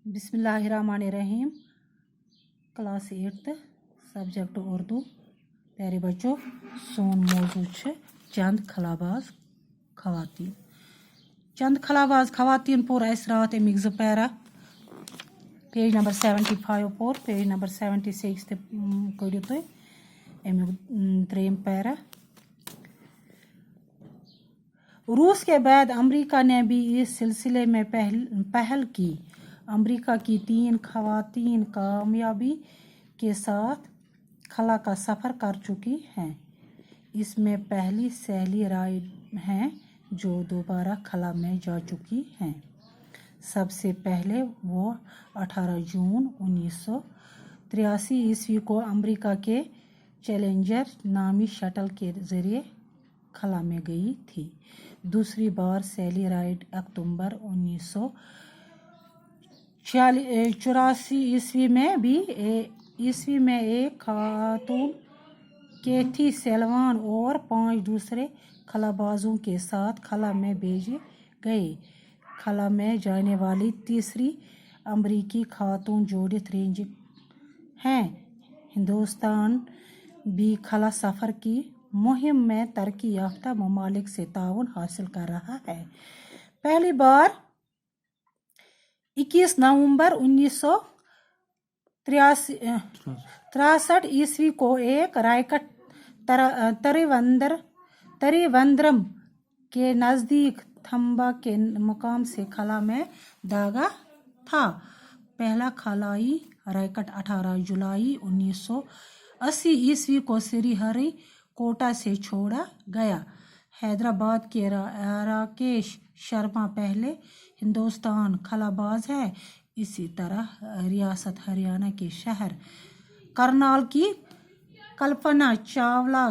बिस्मिल्लाहिर्रहमानिर्रहीम। Class 8 subject Urdu. प्यारे बच्चों, सोन मौजू चंद खलाबाज खवातीन। चंद खलाबाज खवातीन पोर अस रात अमिक ज पैरा पेज नंबर 75 पोर पेज नंबर 76 ते कड़ियो तुम अमिक त्रेम पैरा। रूस के बाद अमेरिका ने भी इस सिलसिले में पहल की। अमेरिका की 3 खवातीन कामयाबी के साथ खला का सफ़र कर चुकी हैं। इसमें पहली सैली राइड हैं जो दोबारा खला में जा चुकी हैं। सबसे पहले वो 18 जून 1983 ईस्वी को अमेरिका के चैलेंजर नामी शटल के ज़रिए खला में गई थी। दूसरी बार सैली राइड अक्टूबर 1984 ईस्वी में एक खातून कैथी सेल्वान और 5 दूसरे खलाबाजों के साथ खला में भेजे गए। खला में जाने वाली तीसरी अमरीकी खातून जूडिथ रेंजिक हैं। हिंदुस्तान भी खला सफ़र की मुहिम में तरक्की याफ्ता ममालिक से ताउन हासिल कर रहा है। पहली बार 21 नवंबर 1963 ईस्वी को एक रायकट तरिवंद्रम के नज़दीक थम्बा के मुकाम से खला में दागा था। पहला खलाई रायकट 18 जुलाई 1980 ईस्वी को श्रीहरिकोटा से छोड़ा गया। हैदराबाद के राकेश शर्मा पहले हिंदुस्तान खलाबाज है। इसी तरह रियासत हरियाणा के शहर करनाल की कल्पना चावला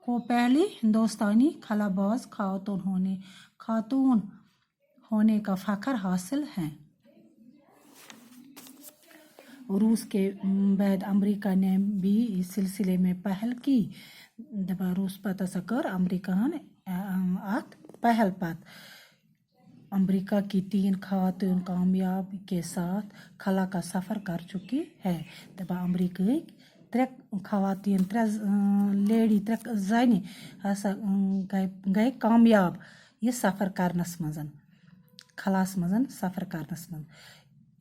को पहली हिंदुस्तानी खलाबाज खातून होने का फ़ख्र हासिल है। रूस के बाद अमेरिका ने भी इस सिलसिले में पहल की। रूस पता सकर अमेरिका पहल पत अमेरिका की 3 खातून कामयाब के साथ खला का सफ़र कर चुकी है। दबा अमेरिका 3 खवातीन 3 लेडी 3 जन हसा गए कामयाब ये सफ़र करनस मज़न खलास मज़न सफ़र करनस मज़न।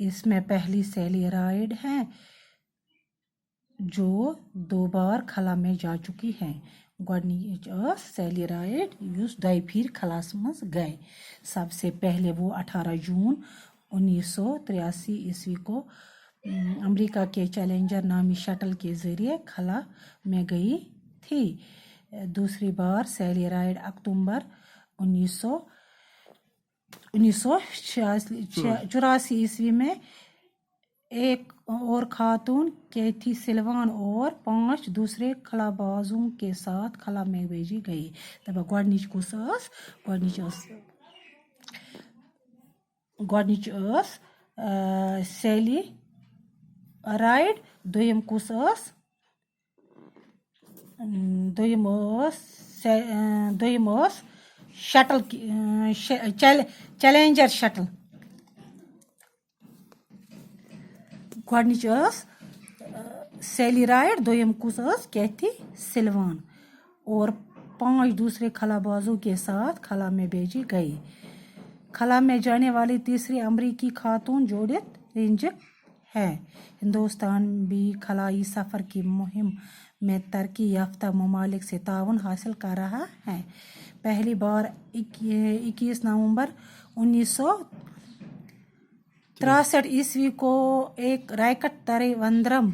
इसमें पहली सैली राइड है जो 2 बार खला में जा चुकी है। गोडनिच सैली राइड युस 2 फिर खलास मज गए। सबसे पहले वो 18 जून 1983 ईस्वी को अमेरिका के चैलेंजर नामी शटल के ज़रिए खला में गई थी। दूसरी बार सैली राइड अक्टूबर 1984 ईस्वी में एक और खातून कैथी सिल्वान और 5 दूसरे खलाबाजों के साथ खला में भेजी गई। तब गोडनिच सैली राइड दोयम शटल चैलेंजर शटल। गोडनिच सैली राइड दोयम कैथी सिल्वान और 5 दूसरे खलाबाजों के साथ खला में भेजी गई। खला में जाने वाली तीसरी अमरीकी खातून जूडिथ रेंजिक है। हिंदुस्तान भी खलाई सफ़र की मुहिम में तरक्की याफ्ता ममालिक से ताउन हासिल कर रहा है। पहली बार 21 नवंबर 1963 ईस्वी को एक रायकट तरिवंद्रम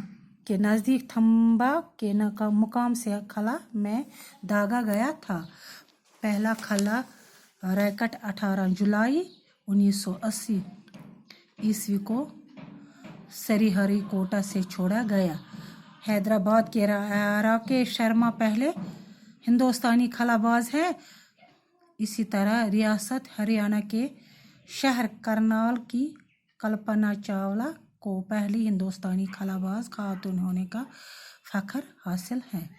के नज़दीक थम्बा के मुकाम से खला में दागा गया था। पहला खला रायकट 18 जुलाई 1980 ईस्वी को श्रीहरिकोटा से छोड़ा गया। हैदराबाद के राकेश शर्मा पहले हिंदुस्तानी खलाबाज है। इसी तरह रियासत हरियाणा के शहर करनाल की कल्पना चावला को पहली हिंदुस्तानी खलाबाज खातून होने का फ़ख्र हासिल है।